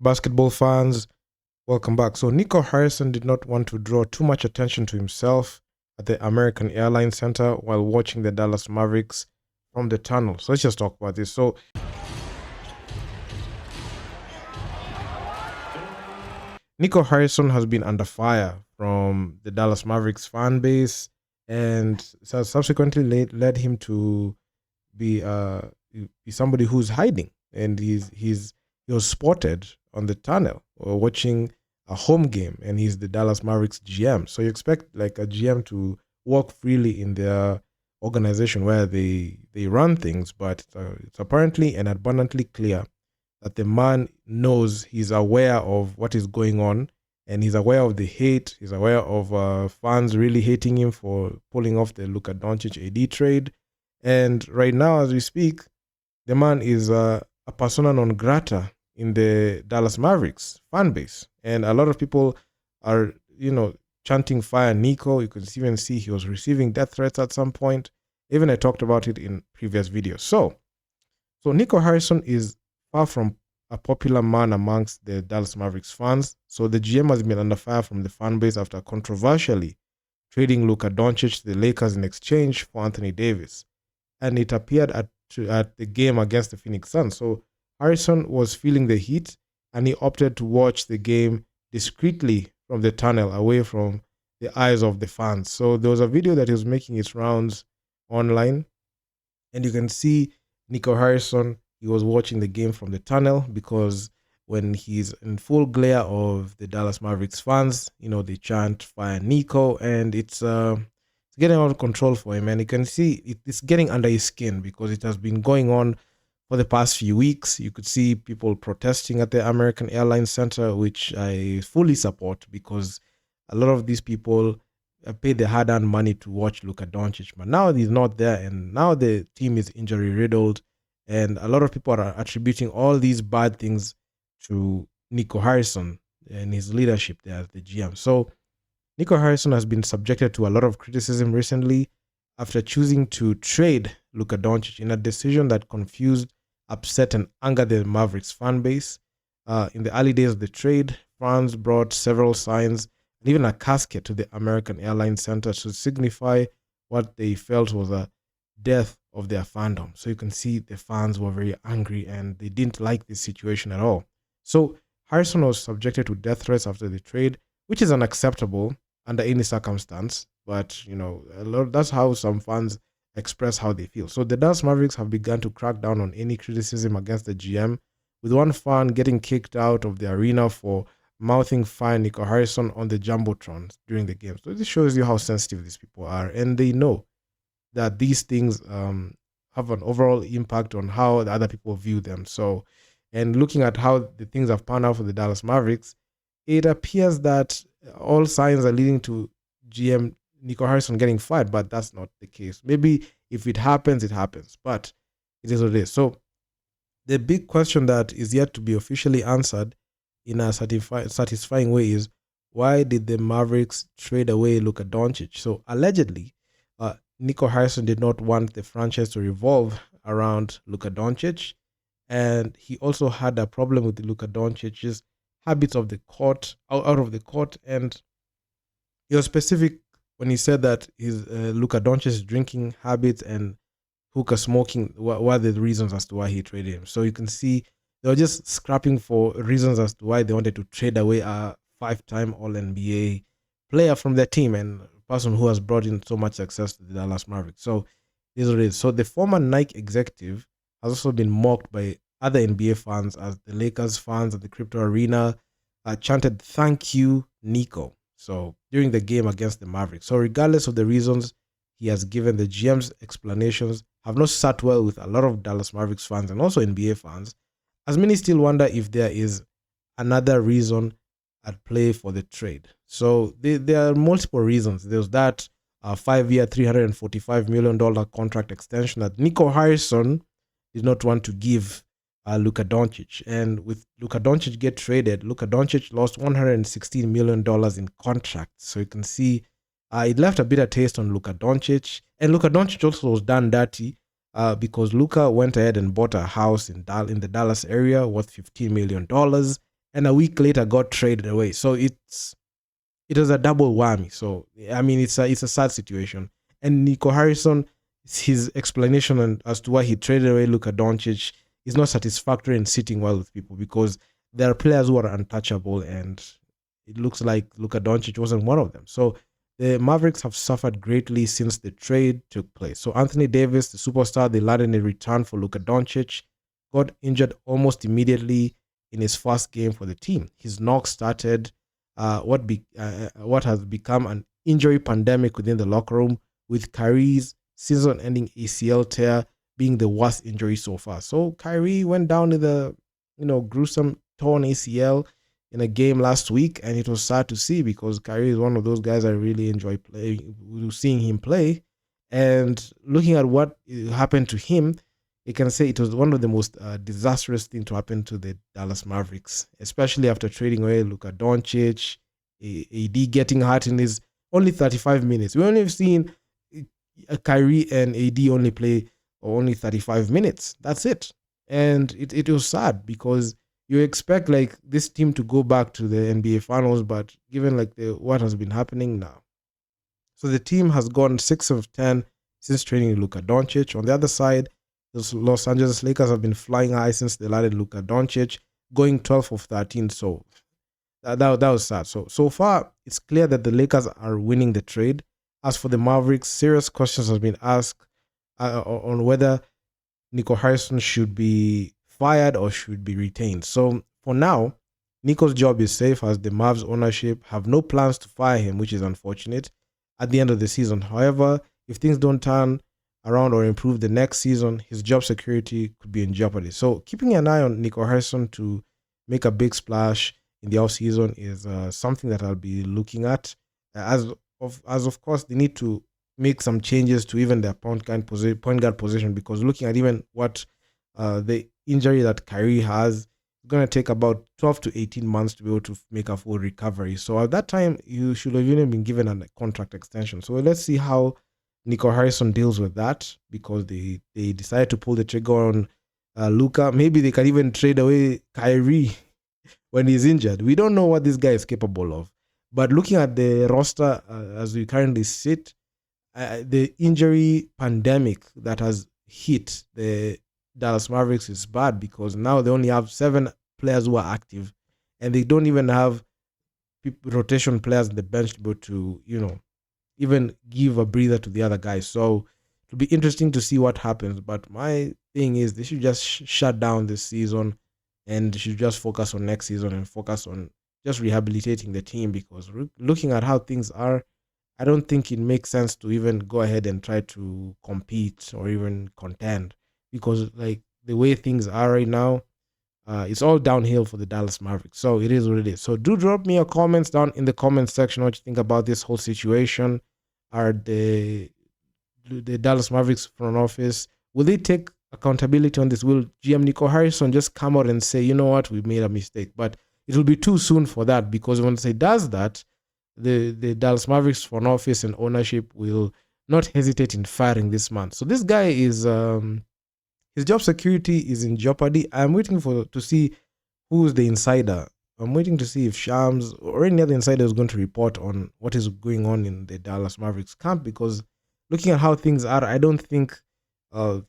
Basketball fans, welcome back. So Nico Harrison did not want to draw too much attention to himself at the American Airlines Center while watching the Dallas Mavericks from the tunnel. So let's just talk about this. So Nico Harrison has been under fire from the Dallas Mavericks fan base, and subsequently led him to be somebody who's hiding, and he was spotted on the tunnel or watching a home game, and he's the Dallas Mavericks GM. So you expect like a GM to walk freely in their organization where they run things, but it's apparently and abundantly clear that the man knows, he's aware of what is going on, and he's aware of the hate. He's aware of fans really hating him for pulling off the Luka Doncic AD trade. And right now, as we speak, the man is a persona non grata in the Dallas Mavericks fan base. And a lot of people are, chanting fire Nico. You could even see he was receiving death threats at some point. Even I talked about it in previous videos. So Nico Harrison is far from a popular man amongst the Dallas Mavericks fans. So the GM has been under fire from the fan base after controversially trading Luka Doncic to the Lakers in exchange for Anthony Davis. And it appeared at the game against the Phoenix Suns. So Harrison was feeling the heat, and he opted to watch the game discreetly from the tunnel, away from the eyes of the fans. So there was a video that was making its rounds online, and you can see Nico Harrison. He was watching the game from the tunnel, because when he's in full glare of the Dallas Mavericks fans, they chant fire Nico, and it's getting out of control for him. And you can see it's getting under his skin, because it has been going on for the past few weeks. You could see people protesting at the American Airlines Center, which I fully support, because a lot of these people paid their hard-earned money to watch Luka Doncic, but now he's not there, and now the team is injury-riddled, and a lot of people are attributing all these bad things to Nico Harrison and his leadership there as the GM. So Nico Harrison has been subjected to a lot of criticism recently after choosing to trade Luka Doncic in a decision that confused, upset, and angered the Mavericks fan base. In the early days of the trade, fans brought several signs and even a casket to the American Airlines Center to signify what they felt was a death of their fandom. So you can see the fans were very angry, and they didn't like this situation at all. So Harrison was subjected to death threats after the trade, which is unacceptable under any circumstance. But, that's how some fans express how they feel. So the Dallas Mavericks have begun to crack down on any criticism against the GM, with one fan getting kicked out of the arena for mouthing fire Nico Harrison on the Jumbotron during the game. So this shows you how sensitive these people are, and they know that these things have an overall impact on how the other people view them. So, and looking at how the things have panned out for the Dallas Mavericks, it appears that all signs are leading to GM Nico Harrison getting fired, but that's not the case. Maybe if it happens, it happens, but it is what it is. So the big question that is yet to be officially answered in a satisfying way is, why did the Mavericks trade away Luka Doncic? So allegedly, Nico Harrison did not want the franchise to revolve around Luka Doncic, and he also had a problem with Luka Doncic's habits of the court, out of the court, and he was specific when he said that his Luka Doncic's drinking habits and hookah smoking were the reasons as to why he traded him. So you can see they were just scrapping for reasons as to why they wanted to trade away a 5-time All-NBA player from their team, and person who has brought in so much success to the Dallas Mavericks. So this is what it is. So the former Nike executive has also been mocked by other NBA fans, as the Lakers fans at the Crypto Arena chanted "Thank you, Nico." So during the game against the Mavericks. So regardless of the reasons he has given, the GM's explanations have not sat well with a lot of Dallas Mavericks fans and also NBA fans, as many still wonder if there is another reason at play for the trade. So there are multiple reasons. There's that 5-year, $345 million contract extension that Nico Harrison did not want to give Luka Doncic. And with Luka Doncic get traded, Luka Doncic lost $116 million in contracts. So you can see it left a bitter taste on Luka Doncic. And Luka Doncic also was done dirty because Luka went ahead and bought a house in the Dallas area worth $15 million. and a week later got traded away. So it was a double whammy. So I mean, it's a sad situation. And Nico Harrison, his explanation as to why he traded away Luka Doncic is not satisfactory and sitting well with people, because there are players who are untouchable, and it looks like Luka Doncic wasn't one of them. So the Mavericks have suffered greatly since the trade took place. So Anthony Davis, the superstar they landed in return for Luka Doncic, got injured almost immediately in his first game for the team. His knock started what has become an injury pandemic within the locker room, with Kyrie's season-ending ACL tear being the worst injury so far. So Kyrie went down with a gruesome torn ACL in a game last week, and it was sad to see, because Kyrie is one of those guys I really enjoy seeing him play. And looking at what happened to him, you can say it was one of the most disastrous things to happen to the Dallas Mavericks, especially after trading away Luka Doncic, AD getting hurt in his only 35 minutes. We only have seen Kyrie and AD only play only 35 minutes. That's it. And it was sad, because you expect like this team to go back to the NBA Finals, but given like what has been happening now. So the team has gone 6 of 10 since trading Luka Doncic. On the other side, the Los Angeles Lakers have been flying high since they landed Luka Doncic, going 12 of 13. So that was sad. So far, it's clear that the Lakers are winning the trade. As for the Mavericks, serious questions have been asked on whether Nico Harrison should be fired or should be retained. So for now, Nico's job is safe, as the Mavs ownership have no plans to fire him, which is unfortunate, at the end of the season. However, if things don't turn around or improve the next season, his job security could be in jeopardy. So keeping an eye on Nico Harrison to make a big splash in the offseason is something that I'll be looking at. As of course, they need to make some changes to even their point guard position, because looking at even what the injury that Kyrie has, it's going to take about 12 to 18 months to be able to make a full recovery. So at that time, you should have even been given a contract extension. So let's see how Nico Harrison deals with that, because they decided to pull the trigger on Luka. Maybe they can even trade away Kyrie when he's injured. We don't know what this guy is capable of. But looking at the roster as we currently sit, the injury pandemic that has hit the Dallas Mavericks is bad, because now they only have 7 players who are active, and they don't even have rotation players on the bench to be able to, even give a breather to the other guys. So it'll be interesting to see what happens. But my thing is, they should just shut down this season, and they should just focus on next season and focus on just rehabilitating the team, because looking at how things are, I don't think it makes sense to even go ahead and try to compete or even contend, because like the way things are right now, it's all downhill for the Dallas Mavericks. So it is what it is. So do drop me your comments down in the comment section what you think about this whole situation. Are the Dallas Mavericks front office, will they take accountability on this? Will GM Nico Harrison just come out and say, you know what, we made a mistake? But it will be too soon for that, because once he does that, the Dallas Mavericks front office and ownership will not hesitate in firing this man. So this guy is his job security is in jeopardy. I'm waiting to see who's the insider. I'm waiting to see if Shams or any other insider is going to report on what is going on in the Dallas Mavericks camp, because looking at how things are, I don't think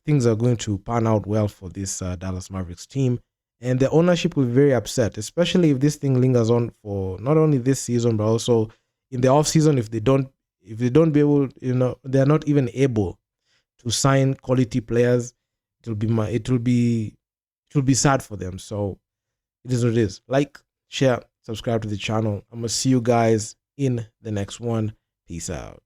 things are going to pan out well for this Dallas Mavericks team. And the ownership will be very upset, especially if this thing lingers on for not only this season, but also in the offseason. If they don't be able, they're not even able to sign quality players, it will be sad for them. So it is what it is. Like, share, subscribe to the channel. I'm gonna see you guys in the next one. Peace out.